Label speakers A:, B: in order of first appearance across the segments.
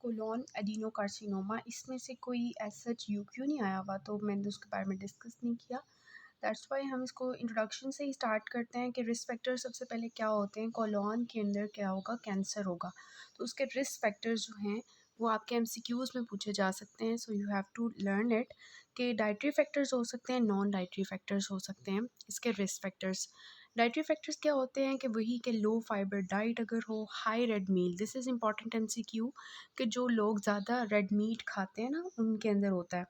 A: Colon adenocarcinoma, इसमें से कोई एज सच क्यों नहीं आया हुआ, तो मैंने उसके बारे में डिस्कस नहीं किया। दैट्स वाई हम इसको इंट्रोडक्शन से ही स्टार्ट करते हैं कि रिस्क फैक्टर सबसे पहले क्या होते हैं। कोलोन के अंदर क्या होगा, कैंसर होगा, तो उसके रिस्क फैक्टर्स जो हैं वो आपके एमसीक्यूज़ में पूछे जा सकते हैं। So you have to learn it कि डाइटरी फैक्टर्स हो सकते हैं, नॉन डाइटरी फैक्टर्स हो सकते हैं। इसके रिस्क फैक्टर्स, डाइटरी फैक्टर्स क्या होते हैं कि वही के लो फाइबर डाइट अगर हो, high red meal, this is important MCQ, कि जो लोग ज़्यादा रेड मीट खाते हैं ना उनके अंदर होता है,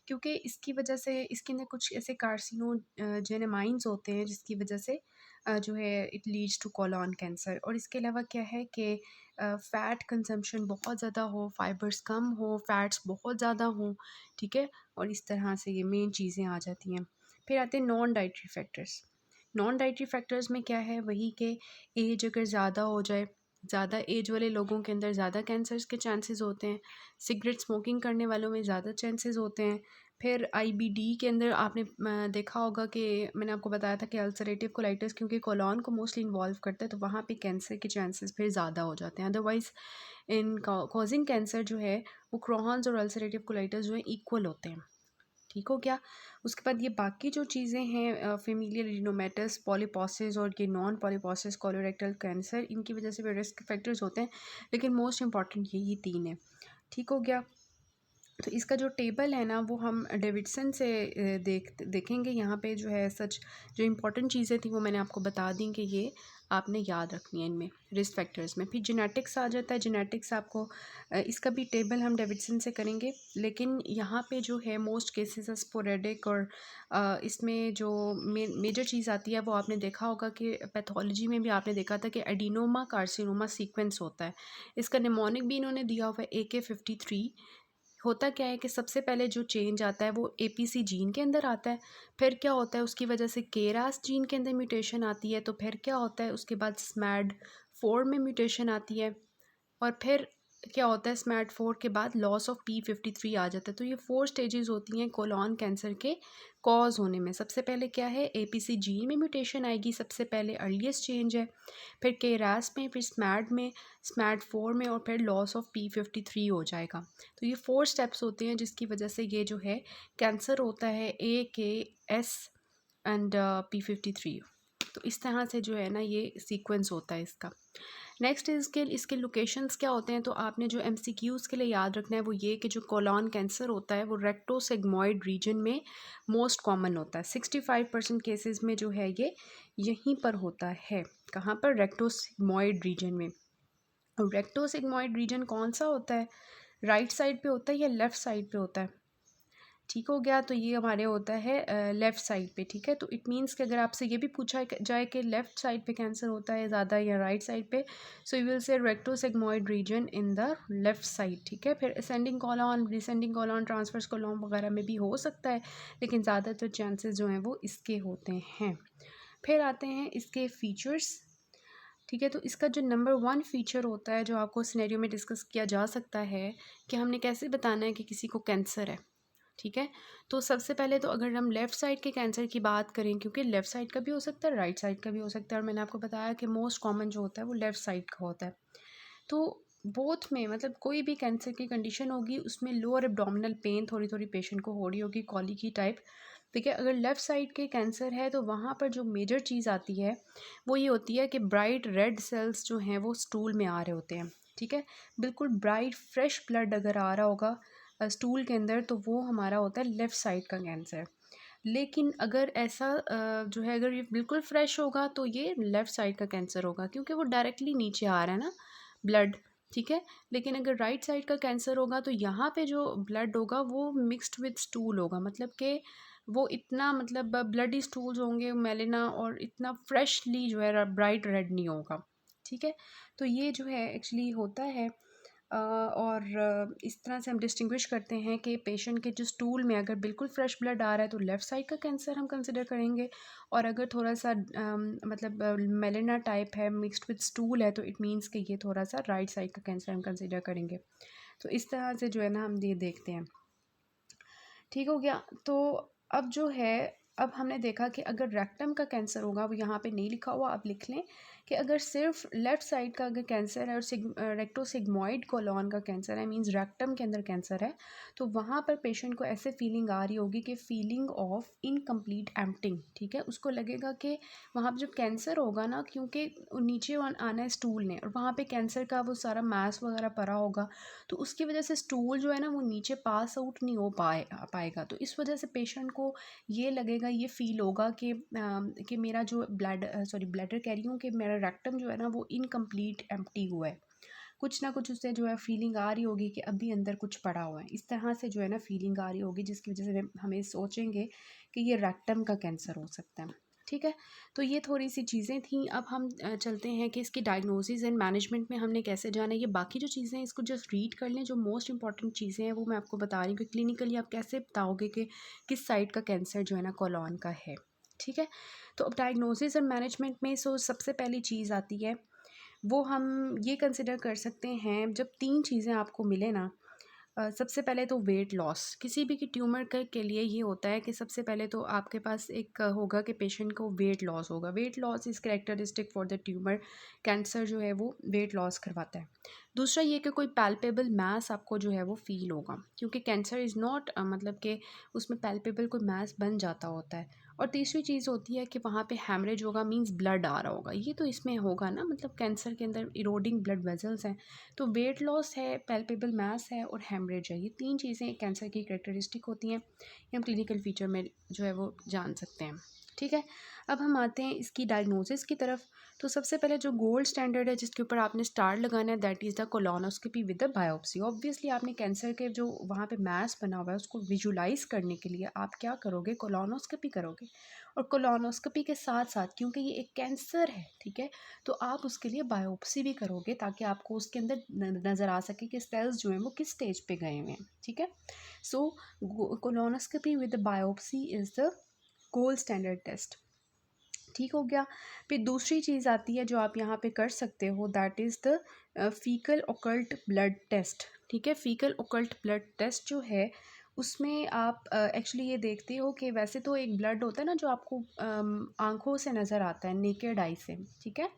A: क्योंकि इसकी वजह से इसके अंदर कुछ ऐसे कार्सिनोजेनेमाइंस होते हैं जिसकी वजह से जो है it leads to colon cancer. और इसके अलावा क्या है कि फ़ैट कंजम्पशन बहुत ज़्यादा हो, फाइबर्स कम हो, फ़ैट्स बहुत ज़्यादा हों, ठीक है। और इस तरह से ये मेन चीज़ें आ जाती हैं। फिर आते हैं non dietary factors. Non dietary factors में क्या है, वही के एज अगर ज़्यादा हो जाए, ज़्यादा एज वाले लोगों के अंदर ज़्यादा कैंसर्स के चांसेस होते हैं। सिगरेट स्मोकिंग करने वालों में ज़्यादा चांसेस होते हैं। फिर आईबीडी के अंदर आपने देखा होगा कि मैंने आपको बताया था कि अल्सरेटिव कोलाइटिस क्योंकि कोलॉन को मोस्टली इन्वॉल्व करता है, तो वहाँ पे कैंसर के चांसेस फिर ज़्यादा हो जाते हैं। अदरवाइज़ इन कॉजिंग कैंसर जो है वो क्रोहन्स और अल्सरेटिव कोलाइटिस जो है इक्वल होते हैं। ठीक हो गया। उसके बाद ये बाकी जो चीज़ें हैं, फेमिलियल एडिनोमेटस, पॉलीपोसिस और ये नॉन पॉलीपोसिस कोलोरेक्टल कैंसर, इनकी वजह से भी रिस्क फैक्टर्स होते हैं, लेकिन मोस्ट इंपॉर्टेंट यही तीन है। ठीक हो गया। तो इसका जो टेबल है ना वो हम डेविडसन से देखेंगे। यहाँ पे जो है सच जो इम्पोर्टेंट चीज़ें थी वो मैंने आपको बता दी कि ये आपने याद रखनी है इनमें रिस्क फैक्टर्स में। फिर जेनेटिक्स आ जाता है। जेनेटिक्स आपको इसका भी टेबल हम डेविडसन से करेंगे, लेकिन यहाँ पे जो है मोस्ट केसेस स्पोरेडिक, और इसमें जो मेजर चीज़ आती है वो आपने देखा होगा कि पैथोलॉजी में भी आपने देखा था कि एडिनोमा कार्सिनोमा सीक्वेंस होता है। इसका निमोनिक भी इन्होंने दिया हुआ है AK53। होता क्या है कि सबसे पहले जो चेंज आता है वो एपीसी जीन के अंदर आता है। फिर क्या होता है, उसकी वजह से केरास जीन के अंदर म्यूटेशन आती है। तो फिर क्या होता है, उसके बाद स्मैड 4 में म्यूटेशन आती है। और फिर क्या होता है, स्मैड 4 के बाद लॉस ऑफ P53 आ जाता है। तो ये 4 स्टेजेस होती हैं कोलोन कैंसर के कॉज होने में। सबसे पहले क्या है, एपीसी जीन में म्यूटेशन आएगी, सबसे पहले अर्लीस्ट चेंज है। फिर केरास में, फिर स्मैड 4 में, और फिर लॉस ऑफ P53 हो जाएगा। तो ये 4 स्टेप्स होते हैं जिसकी वजह से ये जो है कैंसर होता है AKS एंड P53। तो इस तरह से जो है ना ये सीक्वेंस होता है इसका। नेक्स्ट इसके लोकेशंस क्या होते हैं, तो आपने जो एमसीक्यूज़ के लिए याद रखना है वो ये कि जो कोलॉन कैंसर होता है वो रेक्टोसिग्मॉइड रीजन में मोस्ट कॉमन होता है। 65% केसेस में जो है ये यहीं पर होता है। कहाँ पर, रेक्टोसिग्मॉइड रीजन में। और रेक्टोसिग्मॉइड रीजन कौन सा होता है, राइट साइड पे होता है या लेफ़्ट साइड पे होता है। ठीक हो गया। तो ये हमारे होता है लेफ़्ट साइड पे। ठीक है, तो इट मीन्स कि अगर आपसे ये भी पूछा जाए कि लेफ़्ट साइड पे कैंसर होता है ज़्यादा या राइट साइड पे, सो you will see rectosigmoid region in the left side. ठीक है, फिर ascending colon, descending colon, transverse colon वगैरह में भी हो सकता है, लेकिन ज़्यादातर चांसेस जो हैं वो इसके होते हैं। फिर आते हैं इसके फीचर्स। ठीक है, तो इसका जो नंबर 1 फीचर होता है जो आपको सिनेरियो में डिस्कस किया जा सकता है कि हमने कैसे बताना है कि किसी को कैंसर है। ठीक है, तो सबसे पहले तो अगर हम लेफ़्ट साइड के कैंसर की बात करें, क्योंकि लेफ़्ट साइड का भी हो सकता है, राइट साइड का भी हो सकता है, और मैंने आपको बताया कि मोस्ट कॉमन जो होता है वो लेफ़्ट साइड का होता है। तो बोथ में मतलब कोई भी कैंसर की कंडीशन होगी उसमें लोअर एब्डोमिनल पेन थोड़ी थोड़ी पेशेंट को हो रही होगी, कॉलिकी टाइप। ठीक है, अगर लेफ़्ट साइड के कैंसर है तो वहाँ पर जो मेजर चीज़ आती है वो ये होती है कि ब्राइट रेड सेल्स जो हैं वो स्टूल में आ रहे होते हैं। ठीक है, बिल्कुल ब्राइट फ्रेश ब्लड अगर आ रहा होगा स्टूल के अंदर, तो वो हमारा होता है लेफ़्ट साइड का कैंसर। लेकिन अगर ऐसा जो है, अगर ये बिल्कुल फ्रेश होगा तो ये लेफ़्ट साइड का कैंसर होगा, क्योंकि वो डायरेक्टली नीचे आ रहा है ना ब्लड। ठीक है, लेकिन अगर राइट साइड का कैंसर होगा तो यहाँ पे जो ब्लड होगा वो मिक्स्ड विद स्टूल होगा, मतलब कि वो इतना मतलब ब्लडी स्टूल्स होंगे, मेलिना, और इतना फ्रेशली जो है ब्राइट रेड नहीं होगा। ठीक है, तो ये जो है एक्चुअली होता है। और इस तरह से हम डिस्टिंग्विश करते हैं कि पेशेंट के जो स्टूल में अगर बिल्कुल फ्रेश ब्लड आ रहा है तो लेफ़्ट साइड का कैंसर हम कंसिडर करेंगे, और अगर थोड़ा सा मतलब मेलिना टाइप है, मिक्स्ड विद स्टूल है, तो इट मीन्स कि ये थोड़ा सा राइट साइड का कैंसर हम कंसिडर करेंगे। तो इस तरह से जो है ना हम ये देखते हैं। ठीक हो गया। तो अब जो है, अब हमने देखा कि अगर रेक्टम का कैंसर होगा, वो यहाँ पे नहीं लिखा हुआ, आप लिख लें कि अगर सिर्फ लेफ़्ट साइड का अगर कैंसर है और रेक्टोसिग्मोइड कोलॉन का कैंसर है, मींस रेक्टम के अंदर कैंसर है, तो वहाँ पर पेशेंट को ऐसे फीलिंग आ रही होगी कि फीलिंग ऑफ इनकम्प्लीट एम्प्टिंग, ठीक है। उसको लगेगा कि वहाँ पर जब कैंसर होगा ना, क्योंकि नीचे आना है स्टूल ने और वहाँ पे कैंसर का वो सारा मास वगैरह पड़ा होगा, तो उसकी वजह से स्टूल जो है ना वो नीचे पास आउट नहीं हो पाएगा। तो इस वजह से पेशेंट को ये लगेगा, ये फील होगा कि मेरा जो ब्लैडर कह रही हूँ, कि मेरा रेक्टम जो है ना वो इनकम्प्लीट एम्प्टी हुआ है। कुछ ना कुछ उससे जो है फीलिंग आ रही होगी कि अभी अंदर कुछ पड़ा हुआ है, इस तरह से जो है ना फीलिंग आ रही होगी, जिसकी वजह से हमें सोचेंगे कि ये रेक्टम का कैंसर हो सकता है, ठीक है। तो ये थोड़ी सी चीज़ें थी। अब हम चलते हैं कि इसकी डायग्नोसिस एंड मैनेजमेंट में हमने कैसे जाना है। ये बाकी जो चीज़ें हैं इसको जस्ट रीड कर लें, जो मोस्ट इंपॉर्टेंट चीज़ें हैं वो मैं आपको बता रही हूँ कि क्लिनिकली आप कैसे बताओगे कि किस साइड का कैंसर जो है ना कोलॉन का है, ठीक है। तो अब डायग्नोसिस एंड मैनेजमेंट में सबसे पहली चीज़ आती है, वो हम ये कंसिडर कर सकते हैं, जब 3 चीज़ें आपको मिले ना, सबसे पहले तो वेट लॉस। किसी भी की ट्यूमर के लिए ये होता है कि सबसे पहले तो आपके पास एक होगा कि पेशेंट को वेट लॉस होगा। Weight loss is characteristic for the tumour. Cancer जो है वो वेट लॉस करवाता है। दूसरा ये कि कोई पैल्पेबल मास आपको जो है वो फ़ील होगा, क्योंकि कैंसर इज़ नॉट मतलब कि उसमें पैल्पेबल कोई मास बन जाता होता है। और तीसरी चीज़ होती है कि वहाँ पे हैमरेज होगा, मींस ब्लड आ रहा होगा। ये तो इसमें होगा ना, मतलब कैंसर के अंदर इरोडिंग ब्लड वेजल्स हैं। तो वेट लॉस है, पैल्पेबल मास है और हैमरेज है। ये 3 चीज़ें कैंसर की कैरेक्टरिस्टिक होती हैं। ये हम क्लिनिकल फीचर में जो है वो जान सकते हैं, ठीक है। अब हम आते हैं इसकी डायग्नोसिस की तरफ। तो सबसे पहले जो गोल्ड स्टैंडर्ड है जिसके ऊपर आपने स्टार लगाना है, that is the colonoscopy with the biopsy. Obviously आपने कैंसर के जो वहाँ पे मास बना हुआ है उसको विजुलाइज करने के लिए आप क्या करोगे, कोलोनोस्कोपी करोगे। और कोलोनोस्कोपी के साथ साथ, क्योंकि ये एक कैंसर है, ठीक है, तो आप उसके लिए बायोप्सी भी करोगे ताकि आपको उसके अंदर नज़र आ सके कि सेल्स जो हैं वो किस स्टेज पे गए हुए हैं, ठीक है। So colonoscopy with biopsy is the gold standard test, ठीक हो गया। फिर दूसरी चीज़ आती है जो आप यहाँ पे कर सकते हो, that is the faecal occult blood test, ठीक है। फीकल ओकल्ट ब्लड टेस्ट जो है उसमें आप एक्चुअली ये देखते हो कि वैसे तो एक ब्लड होता है ना जो आपको आँखों से नज़र आता है, नेकेड आई से, ठीक है।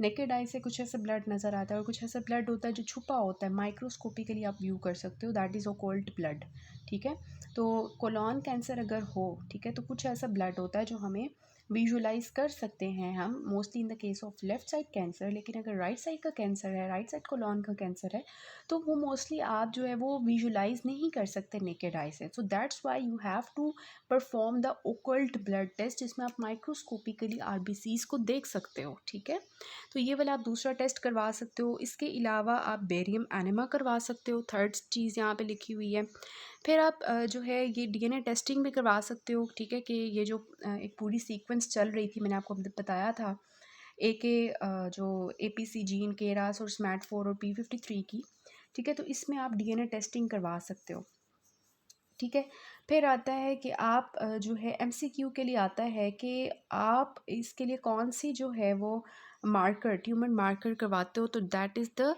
A: नेकेड आई से कुछ ऐसा ब्लड नज़र आता है और कुछ ऐसा ब्लड होता है जो छुपा होता है, माइक्रोस्कोपिकली आप व्यू कर सकते हो, दैट इज़ ओकल्ट ब्लड, ठीक है। तो कोलॉन कैंसर अगर हो, ठीक है, तो कुछ ऐसा ब्लड होता है जो हमें विजुलाइज कर सकते हैं हम, mostly in the case of left side cancer. लेकिन अगर राइट साइड का कैंसर है, राइट साइड कोलॉन का कैंसर है, तो वो मोस्टली आप जो है वो विजुलाइज नहीं कर सकते नेकेड आई से। So that's why you have to perform the occult blood test, जिसमें आप माइक्रोस्कोपिकली आरबीसीज को देख सकते हो, ठीक है। तो ये वाला आप दूसरा टेस्ट करवा सकते हो। इसके अलावा आप बेरियम एनेमा करवा सकते हो, थर्ड चीज़ यहाँ पे लिखी हुई है। फिर आप जो है ये डीएनए टेस्टिंग भी करवा सकते हो, ठीक है, कि ये जो एक पूरी सीक्वेंस चल रही थी, मैंने आपको बताया था जो एपीसी जीन, केरास और स्मैट4 और p53 की, ठीक है। तो इसमें आप डीएनए टेस्टिंग करवा सकते हो, ठीक है। फिर आता है कि आप जो है एमसीक्यू के लिए आता है कि आप इसके लिए कौन सी जो है वो मार्कर, ट्यूमर मार्कर करवाते हो, तो that is the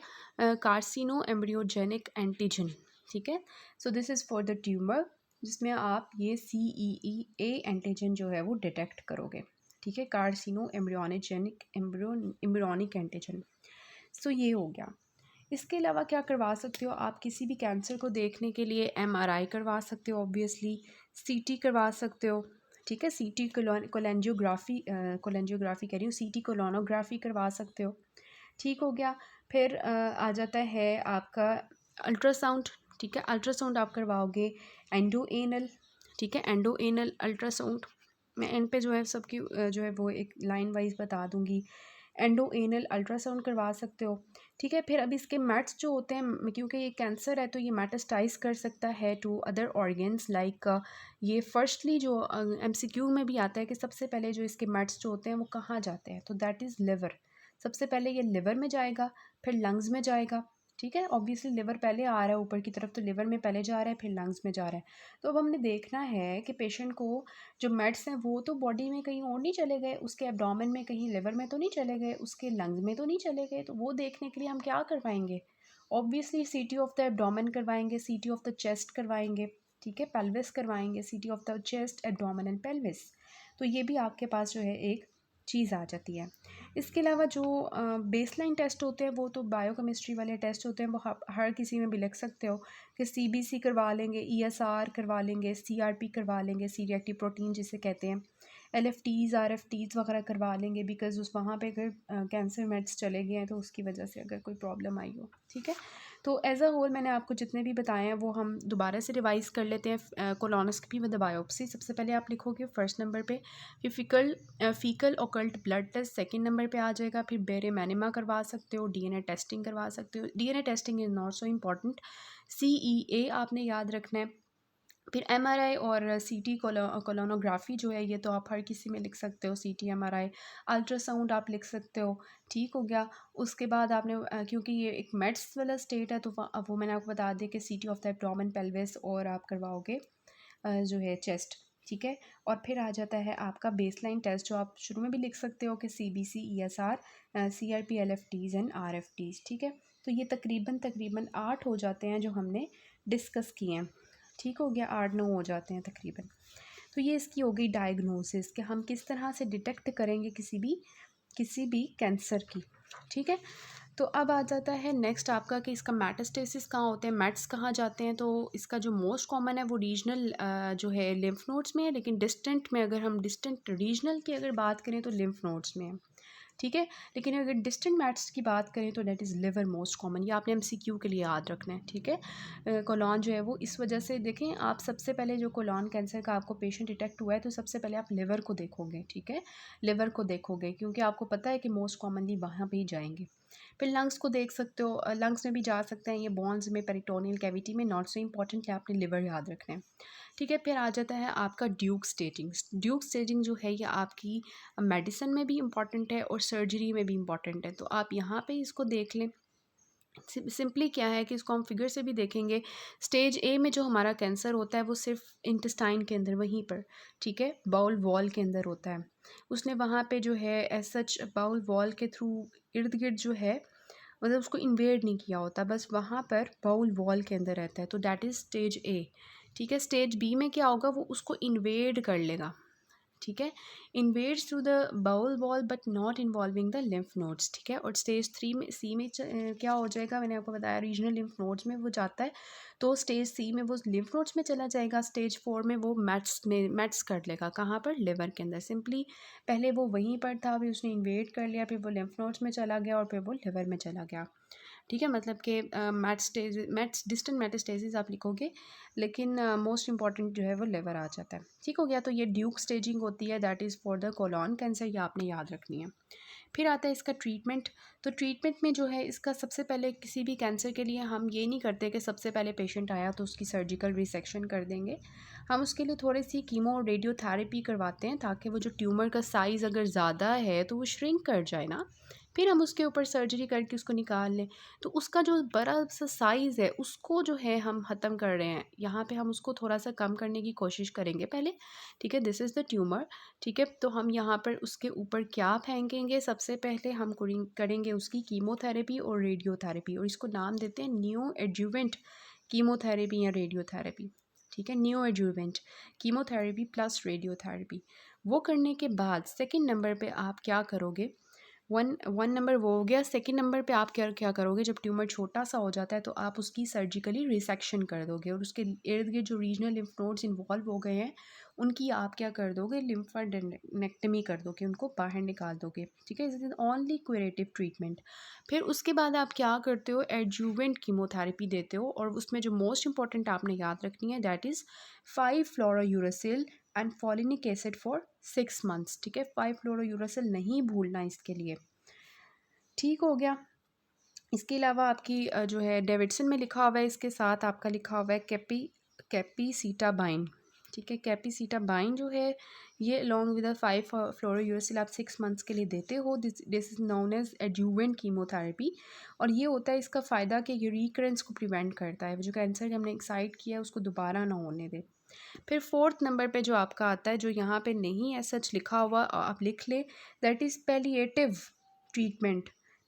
A: कार्सिनो embryogenic antigen, ठीक है। So this is for the tumour, जिसमें आप ये CEEA एंटीजन जो है वो डिटेक्ट करोगे, ठीक है, कार्सिनो एम्ब्रियोनिक एंटीजन। सो ये हो गया। इसके अलावा क्या करवा सकते हो आप, किसी भी कैंसर को देखने के लिए MRI करवा सकते हो, ऑब्वियसली CT करवा सकते हो, ठीक है। CT कोलेंजियोग्राफी कह रही हूँ, CT कोलोनोग्राफी करवा सकते हो, ठीक हो गया। फिर आ जाता है आपका अल्ट्रासाउंड, ठीक है। अल्ट्रासाउंड आप करवाओगे एंडो एनल, ठीक है, एंडो एनल अल्ट्रासाउंड। मैं एंड पे जो है सबकी जो है वो एक लाइन वाइज बता दूंगी। एंडो एनल अल्ट्रासाउंड करवा सकते हो, ठीक है। फिर अब इसके मैट्स जो होते हैं, क्योंकि ये कैंसर है तो ये मेटास्टाइज कर सकता है टू अदर ऑर्गन्स, लाइक ये फर्स्टली जो MCQ में भी आता है कि सबसे पहले जो इसके मैट्स जो होते हैं वो कहाँ जाते हैं, तो दैट इज़ लिवर। सबसे पहले ये लिवर में जाएगा, फिर लंग्स में जाएगा, ठीक है। ऑब्वियसली लिवर पहले आ रहा है ऊपर की तरफ, तो लिवर में पहले जा रहा है, फिर लंग्स में जा रहा है। तो अब हमने देखना है कि पेशेंट को जो मेड्स हैं वो तो बॉडी में कहीं और नहीं चले गए, उसके एब्डोमेन में कहीं लिवर में तो नहीं चले गए, उसके लंग्स में तो नहीं चले गए। तो वो देखने के लिए हम क्या करवाएंगे, obviously CT of the abdomen करवाएंगे, CT ऑफ द चेस्ट करवाएंगे, ठीक है, पेल्विस करवाएंगे, CT of the chest, abdomen and pelvis. तो ये भी आपके पास जो है एक चीज़ आ जाती है। इसके अलावा जो बेसलाइन टेस्ट होते हैं वो तो बायोकेमिस्ट्री वाले टेस्ट होते हैं, वो हर किसी में भी लिख सकते हो कि सीबीसी करवा लेंगे, ईएसआर करवा लेंगे, सीआरपी करवा लेंगे, सी रिएक्टिव प्रोटीन जिसे कहते हैं, एलएफटीज़ आरएफटीज़ वगैरह करवा लेंगे, बिकॉज उस वहाँ पे अगर कैंसर मेड्स चले गए हैं तो उसकी वजह से अगर कोई प्रॉब्लम आई हो। ठीक है, तो एज अ होल मैंने आपको जितने भी बताए हैं वो हम दोबारा से रिवाइज़ कर लेते हैं। कोलोनोस्कोपी विद बायोप्सी सबसे पहले आप लिखोगे फर्स्ट नंबर पे, फिर faecal occult blood test second number पे आ जाएगा, फिर बेरे मैनिमा करवा सकते हो, डीएनए टेस्टिंग करवा सकते हो, DNA testing is not so important, CEA आपने याद रखना है, फिर एमआरआई और सीटी कोलोनोग्राफी जो है ये तो आप हर किसी में लिख सकते हो, सीटी एमआरआई, अल्ट्रासाउंड आप लिख सकते हो। ठीक हो गया, उसके बाद आपने क्योंकि ये एक मेड्स वाला स्टेट है तो वो मैंने आपको बता दिया कि सीटी ऑफ द एब्डोमेन पेल्विस और आप करवाओगे जो है चेस्ट। ठीक है, और फिर आ जाता है आपका बेसलाइन टेस्ट जो आप शुरू में भी लिख सकते हो कि सीबीसी, ईएसआर, सीआरपी, एलएफटीज़ एंड आरएफटीज़। ठीक है, तो ये तकरीबन 8 हो जाते हैं जो हमने डिस्कस किए हैं। ठीक हो गया, 8-9 हो जाते हैं तकरीबन। तो ये इसकी हो गई डायग्नोसिस कि हम किस तरह से डिटेक्ट करेंगे किसी भी कैंसर की। ठीक है, तो अब आ जाता है नेक्स्ट आपका कि इसका मेटास्टेसिस कहाँ होते हैं, मेट्स कहाँ जाते हैं। तो इसका जो मोस्ट कॉमन है वो रीजनल जो है लिम्फ नोड्स में है, लेकिन डिस्टेंट में अगर हम डिस्टेंट रीजनल की अगर बात करें तो लिम्फ नोड्स में है। ठीक है, लेकिन अगर डिस्टेंट मैट्स की बात करें तो that is liver most common, ये आपने एमसीक्यू के लिए याद रखना है। ठीक है, कोलॉन जो है वो इस वजह से देखें आप, सबसे पहले जो कोलॉन कैंसर का आपको पेशेंट डिटेक्ट हुआ है तो सबसे पहले आप लिवर को देखोगे। ठीक है, लिवर को देखोगे क्योंकि आपको पता है कि मोस्ट कॉमनली वहाँ पे ही जाएंगे। फिर लंग्स को देख सकते हो, लंग्स में भी जा सकते हैं ये बोन्स में, पेरिटोनियल कैविटी में, नॉट सो इम्पॉर्टेंट कि आपने लिवर याद रखना है। ठीक है, फिर आ जाता है आपका ड्यूक स्टेजिंग। ड्यूक स्टेजिंग जो है ये आपकी मेडिसिन में भी इम्पॉर्टेंट है और सर्जरी में भी इम्पॉर्टेंट है, तो आप यहाँ पे इसको देख लें। सिंपली क्या है कि इसको हम फिगर से भी देखेंगे। स्टेज ए में जो हमारा कैंसर होता है वो सिर्फ इंटेस्टाइन के अंदर वहीं पर, ठीक है, बाउल वॉल के अंदर होता है। उसने वहाँ पे जो है एज सच बाउल वॉल के थ्रू इर्द गिर्द जो है मतलब उसको इन्वेड नहीं किया होता, बस वहाँ पर बाउल वॉल के अंदर रहता है, तो डैट इज़ स्टेज ए। ठीक है, स्टेज बी में क्या होगा, वो उसको इन्वेड कर लेगा। ठीक है, invades through the bowel wall but not involving the lymph nodes. ठीक है, और स्टेज 3 में सी में क्या हो जाएगा, मैंने आपको बताया रीजनल लिम्फ नोड्स में वो जाता है, तो स्टेज सी में वो लिम्फ नोड्स में चला जाएगा। स्टेज 4 में वो मेट्स कर लेगा, कहाँ पर, लिवर के अंदर। सिंपली पहले वो वहीं पर था, अभी उसने इन्वेड कर लिया, फिर वो लिम्फ नोड्स में चला गया और फिर वो लिवर में चला गया। ठीक है, मतलब कि मेट्स डिस्टेंट मेटास्टेसिस आप लिखोगे, लेकिन मोस्ट इंपॉर्टेंट जो है वो लिवर आ जाता है। ठीक हो गया, तो ये ड्यूक स्टेजिंग होती है, that is for the colon cancer, ये आपने याद रखनी है। फिर आता है इसका ट्रीटमेंट। तो ट्रीटमेंट में जो है इसका सबसे पहले किसी भी कैंसर के लिए हम ये नहीं करते कि सबसे पहले पेशेंट आया तो उसकी सर्जिकल रिसेक्शन कर देंगे। हम उसके लिए थोड़ी सी कीमो और रेडियोथेरेपी करवाते हैं ताकि वो जो ट्यूमर का साइज़ अगर ज़्यादा है तो वो श्रिंक कर जाए ना, फिर हम उसके ऊपर सर्जरी करके उसको निकाल लें। तो उसका जो बड़ा सा साइज़ है उसको जो है हम ख़त्म कर रहे हैं, यहाँ पे हम उसको थोड़ा सा कम करने की कोशिश करेंगे पहले। ठीक है, दिस इज़ द ट्यूमर। ठीक है, तो हम यहाँ पर उसके ऊपर क्या फेंकेंगे, सबसे पहले हम करेंगे उसकी कीमोथेरेपी और रेडियोथेरेपी, और इसको नाम देते हैं न्यू एड्जुवेंट कीमोथेरेपी या रेडियोथेरेपी। ठीक है, न्यू एड्जुवेंट कीमोथेरेपी प्लस रेडियोथेरेपी। वो करने के बाद सेकंड नंबर पे आप क्या करोगे, वन नंबर वो हो गया। सेकंड नंबर पे आप क्या क्या करोगे, जब ट्यूमर छोटा सा हो जाता है तो आप उसकी सर्जिकली रिसेक्शन कर दोगे और उसके इर्द गिर्द जो रीजनल लिम्फ नोड्स इन्वॉल्व हो गए हैं उनकी आप क्या कर दोगे, लिम्फेडेक्टमी कर दोगे, उनको बाहर निकाल दोगे। ठीक है, is is only curative treatment. फिर उसके बाद आप क्या करते हो, एडजुवेंट कीमोथेरेपी देते हो, और उसमें जो मोस्ट इंपॉर्टेंट आपने याद रखनी है that is five fluorouracil and folinic acid for 6 months. ठीक है, 5-फ्लोरोयूरासिल नहीं भूलना इसके लिए। ठीक हो गया, इसके अलावा आपकी जो है डेविडसन में लिखा हुआ है, इसके साथ आपका लिखा हुआ है कैपीसीटाबाइन। ठीक है, कैपीसीटाबाइन जो है ये अलॉन्ग विद 5-फ्लोरोयूरासिल आप 6 मंथ्स के लिए देते हो। This is known as adjuvant chemotherapy, और ये होता है इसका फ़ायदा कि ये रिकरेंस को प्रिवेंट करता है, जो कैंसर हमने एक्साइट किया है उसको दोबारा ना होने दे। फिर फोर्थ नंबर पे जो आपका आता है, जो यहाँ पे नहीं है सच लिखा हुआ, आप लिख ले, that is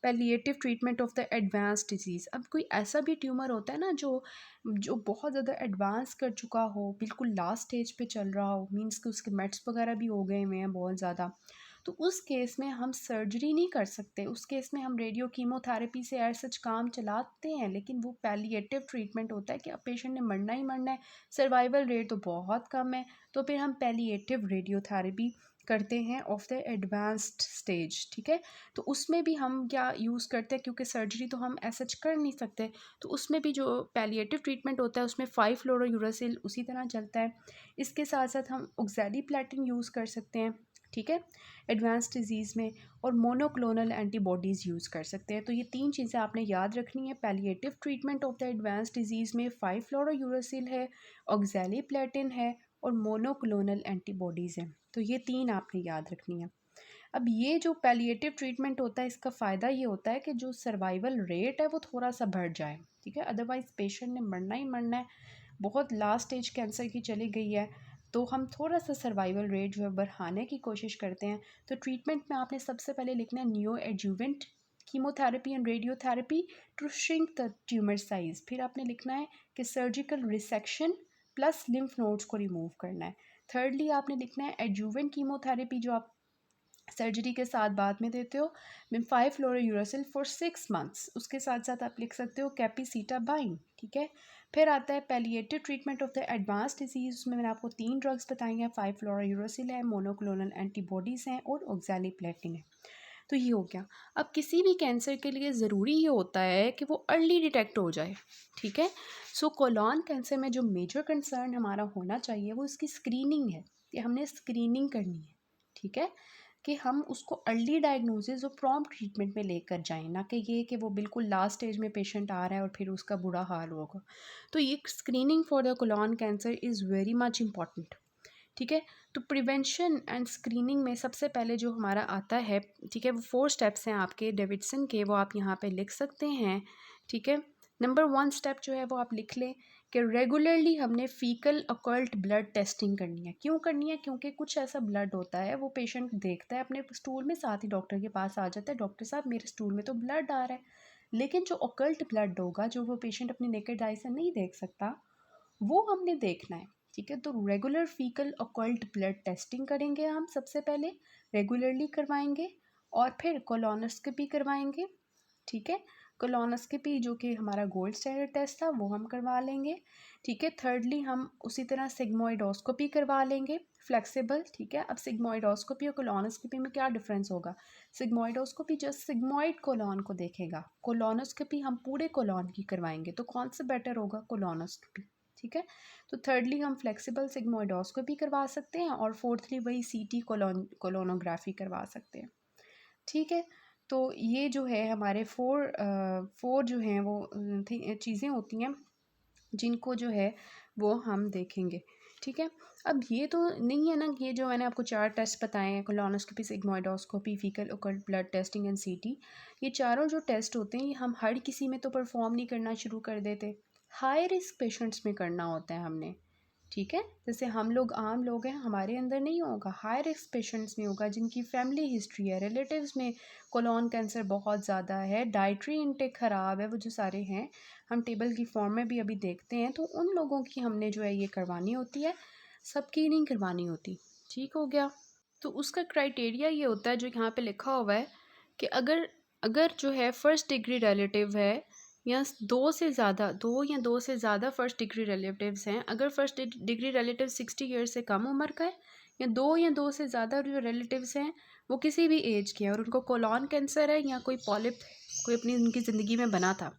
A: palliative treatment of the advance disease. अब कोई ऐसा भी ट्यूमर होता है ना जो जो बहुत ज़्यादा एडवांस कर चुका हो, बिल्कुल लास्ट स्टेज पे चल रहा हो, मींस कि उसके मेट्स वगैरह भी हो गए हुए हैं बहुत ज़्यादा, तो उस केस में हम सर्जरी नहीं कर सकते, उस केस में हम रेडियो कीमोथेरेपी से एज सच काम चलाते हैं, लेकिन वो पैलिएटिव ट्रीटमेंट होता है कि अब पेशेंट ने मरना ही मरना है, सर्वाइवल रेट तो बहुत कम है, तो फिर हम पैलिएटिव रेडियोथेरेपी करते हैं ऑफ द एडवांस्ड स्टेज। ठीक है, तो उसमें भी हम क्या यूज़ करते हैं, क्योंकि सर्जरी तो हम ऐसा कर नहीं सकते, तो उसमें भी जो पैलिएटिव ट्रीटमेंट होता है उसमें 5-फ्लोरोयूरासिल उसी तरह चलता है। इसके साथ साथ हम ऑक्ज़ैलिप्लैटिन यूज़ कर सकते हैं, ठीक है, एडवांस डिजीज़ में, और मोनोक्लोनल एंटीबॉडीज़ यूज़ कर सकते हैं। तो ये 3 चीज़ें आपने याद रखनी है। Palliative treatment of the advance disease में 5-फ्लोरोयूरासिल है, ऑक्ज़ैलिप्लैटिन है और मोनोक्लोनल एंटीबॉडीज़ हैं। तो ये 3 आपने याद रखनी है। अब ये जो पैलिएटिव ट्रीटमेंट होता है, इसका फ़ायदा ये होता है कि जो सर्वाइवल रेट है वो थोड़ा सा बढ़ जाए, ठीक है, अदरवाइज़ पेशेंट ने मरना ही मरना है, बहुत लास्ट स्टेज कैंसर की चली गई है, तो हम थोड़ा सा सर्वाइवल रेट जो है बढ़ाने की कोशिश करते हैं। तो ट्रीटमेंट में आपने सबसे पहले लिखना है neo adjuvant chemotherapy and radiotherapy to shrink the tumour size. फिर आपने लिखना है कि surgical resection plus lymph nodes को रिमूव करना है। थर्डली आपने लिखना है एडजुवेंट कीमोथेरेपी जो आप सर्जरी के साथ बाद में देते हो, में 5-फ्लोरोयूरासिल फॉर 6 मंथ्स। उसके साथ साथ आप लिख सकते हो कैपिसिटाबाइन, ठीक है। फिर आता है palliative treatment of the advance disease, उसमें मैंने आपको 3 ड्रग्स बताई हैं, 5-फ्लोरोयूरासिल है, मोनोक्लोनल एंटीबॉडीज़ हैं और ऑक्ज़ैलिप्लैटिन है। तो ये हो गया। अब किसी भी कैंसर के लिए ज़रूरी ये होता है कि वो अर्ली डिटेक्ट हो जाए, ठीक है। सो कोलॉन कैंसर में जो मेजर कंसर्न हमारा होना चाहिए वो इसकी स्क्रीनिंग है, कि हमने स्क्रीनिंग करनी है, ठीक है, कि हम उसको अर्ली डायग्नोसिस और प्रॉम्प्ट ट्रीटमेंट में लेकर जाएं, ना कि ये कि वो बिल्कुल लास्ट स्टेज में पेशेंट आ रहा है और फिर उसका बुरा हाल होगा। तो ये screening for the colon cancer is very much important, ठीक है। तो प्रिवेंशन एंड स्क्रीनिंग में सबसे पहले जो हमारा आता है, ठीक है, वो 4 स्टेप्स हैं आपके डेविडसन के, वो आप यहाँ पे लिख सकते हैं, ठीक है। नंबर 1 स्टेप जो है वो आप लिख लें कि रेगुलरली हमने फीकल अकल्ट ब्लड टेस्टिंग करनी है। क्यों करनी है? क्योंकि कुछ ऐसा ब्लड होता है वो पेशेंट देखता है अपने स्टूल में, साथ ही डॉक्टर के पास आ जाता है, डॉक्टर साहब मेरे स्टूल में तो ब्लड आ रहा है, लेकिन जो अकल्ट ब्लड होगा जो वो पेशेंट अपनी नेकेड आई से नहीं देख सकता, वो हमने देखना है, ठीक है। तो regular faecal occult blood testing करेंगे हम सबसे पहले, रेगुलरली करवाएंगे, और फिर कोलोनोस्कोपी करवाएंगे, ठीक है। कोलोनोस्कोपी जो कि हमारा गोल्ड स्टैंडर्ड टेस्ट था वो हम करवा लेंगे, ठीक है। थर्डली हम उसी तरह सिग्मोइडोस्कोपी करवा लेंगे, फ्लेक्सिबल, ठीक है। अब सिग्मोइडोस्कोपी और कोलोनोस्कोपी में क्या डिफरेंस होगा? सिग्मोइडोस्कोपी जस्ट सिग्मोइड कोलॉन को देखेगा, कोलोनोस्कोपी हम पूरे कोलॉन की करवाएंगे, तो कौन सा बेटर होगा? कोलोनोस्कोपी, ठीक है। तो थर्डली हम फ्लेक्सिबल सिग्मोइडोस्कोपी करवा सकते हैं, और फोर्थली वही सीटी कोलोनोग्राफी करवा सकते हैं, ठीक है। तो ये जो है हमारे फोर जो हैं वो चीज़ें होती हैं जिनको जो है वो हम देखेंगे, ठीक है। अब ये तो नहीं है ना, ये जो मैंने आपको 4 टेस्ट बताए हैं, colonoscopy, sigmoidoscopy, faecal occult blood testing and सीटी, ये चारों जो टेस्ट होते हैं ये हम हर किसी में तो परफॉर्म नहीं करना शुरू कर देते, हाई रिस्क पेशेंट्स में करना होता है हमने, ठीक है। जैसे हम लोग आम लोग हैं, हमारे अंदर नहीं होगा, हाई रिस्क पेशेंट्स में होगा, जिनकी फैमिली हिस्ट्री है, रिलेटिव्स में कोलोन कैंसर बहुत ज़्यादा है, डाइटरी इनटेक ख़राब है, वो जो सारे हैं हम टेबल की फॉर्म में भी अभी देखते हैं, तो उन लोगों की हमने जो है ये करवानी होती है, सबकी नहीं करवानी होती, ठीक हो गया। तो उसका क्राइटेरिया ये होता है जो यहाँ पे लिखा हुआ है कि अगर अगर जो है फर्स्ट डिग्री रिलेटिव है, या दो से ज़्यादा फर्स्ट डिग्री रिलेटिव्स हैं, अगर फर्स्ट डिग्री रिलेटिव 60 ईयर्स से कम उम्र का है, या दो से ज़्यादा जो रिलेटिव्स हैं वो किसी भी एज के हैं और उनको कोलॉन कैंसर है या कोई पॉलिप कोई अपनी उनकी ज़िंदगी में बना था,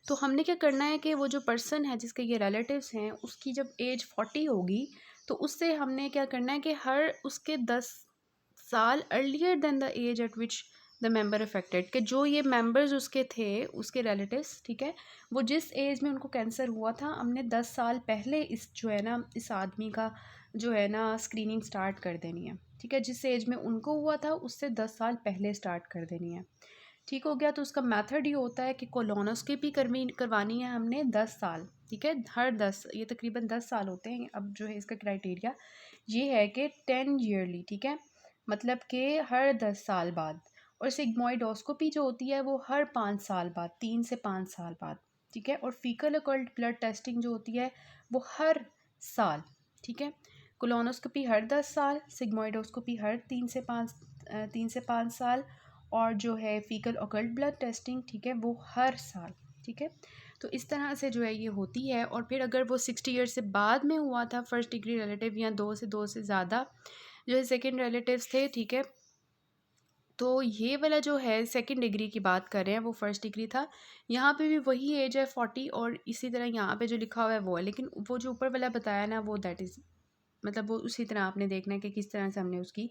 A: तो हमने क्या करना है कि वो जो पर्सन है जिसके ये रिलेटिव्स हैं उसकी जब एज 40 होगी, तो उससे हमने क्या करना है कि हर उसके 10 साल earlier than the age at which the member affected, कि जो ये मेंबर्स उसके थे, उसके रिलेटिव्स, ठीक है, वो जिस एज में उनको कैंसर हुआ था, हमने 10 साल पहले इस जो है ना इस आदमी का जो है ना स्क्रीनिंग स्टार्ट कर देनी है, ठीक है। जिस एज में उनको हुआ था उससे 10 साल पहले स्टार्ट कर देनी है, ठीक हो गया। तो उसका मेथड ये होता है कि कोलोनोस्कोपी करवानी है हमने 10 साल, ठीक है, हर 10, ये तकरीबन 10 साल होते हैं। अब जो है इसका क्राइटेरिया ये है कि 10 ईयरली, ठीक है, मतलब कि हर 10 साल बाद, और सिग्मोइडोस्कोपी जो होती है वो हर 5 साल बाद, 3 से 5 साल बाद, ठीक है। और फीकल अकल्ट ब्लड टेस्टिंग जो होती है वो हर साल, ठीक है। कोलोनोस्कोपी हर 10 साल, सिग्मोइडोस्कोपी हर 3 से 5 3 से 5 साल, और जो है फीकल ऑकल्ट ब्लड टेस्टिंग, ठीक है, वो हर साल, ठीक है। तो इस तरह से जो है ये होती है। और फिर अगर वो 60 ईयर से बाद में हुआ था फर्स्ट डिग्री रिलेटिव, या दो से ज़्यादा जो है सेकेंड रिलेटिव्स थे, ठीक है, तो ये वाला जो है सेकंड डिग्री की बात कर रहे हैं, वो फर्स्ट डिग्री था। यहाँ पे भी वही एज है 40, और इसी तरह यहाँ पे जो लिखा हुआ है वो है, लेकिन वो जो ऊपर वाला बताया ना वो दैट इज़ मतलब वो उसी तरह आपने देखना है कि किस तरह से हमने उसकी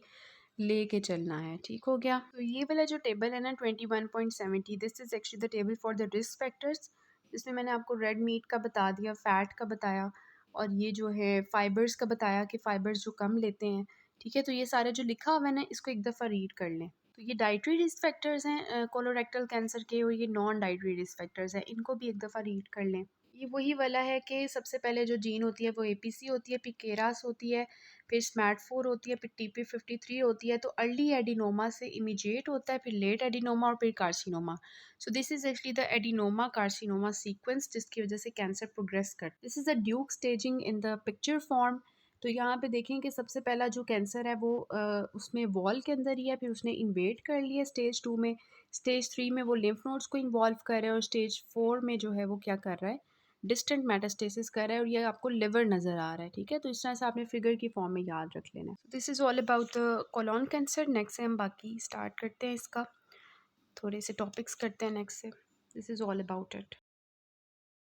A: लेके चलना है। ठीक हो गया। तो ये वाला जो टेबल है ना 21.70, this is actually the table for the risk factors. इसमें मैंने आपको रेड मीट का बता दिया, फैट का बताया, और ये जो है फाइबर्स का बताया कि फाइबर्स जो कम लेते हैं। ठीक है, तो ये सारे जो लिखा हुआ है ना इसको एक दफ़ा रीड कर लें। तो ये डाइटरी रिस्क फैक्टर्स हैं कोलोरेक्टल कैंसर के, और ये नॉन डाइटरी रिस्क फैक्टर्स हैं, इनको भी एक दफ़ा रीड कर लें। ये वही वाला है कि सबसे पहले जो जीन होती है वो एपीसी होती है, फिर केरास होती है, फिर स्मैट4 होती है, फिर टीपी53 होती है। तो अर्ली एडिनोमा से इमीडिएट होता है, फिर लेट एडिनोमा, और फिर carcinoma. So this is actually the adenoma carcinoma sequence, जिसकी वजह से कैंसर प्रोग्रेस कर। This is a Duke staging in the picture form. तो यहाँ पे देखें कि सबसे पहला जो कैंसर है वो उसमें वॉल के अंदर ही है, फिर उसने इन्वेट कर लिया स्टेज 2 में, स्टेज 3 में वो लिम्फ नोड्स को इन्वॉल्व कर रहा है, और स्टेज 4 में जो है वो क्या कर रहा है, डिस्टेंट मेटास्टेसिस कर रहा है, और ये आपको लिवर नज़र आ रहा है। ठीक है, तो इस तरह से आपने फिगर की फॉर्म में याद रख लेना है। This is all about the colon cancer. Next से हम बाकी स्टार्ट करते हैं इसका, थोड़े से टॉपिक्स करते हैं नेक्स्ट से। This is all about it.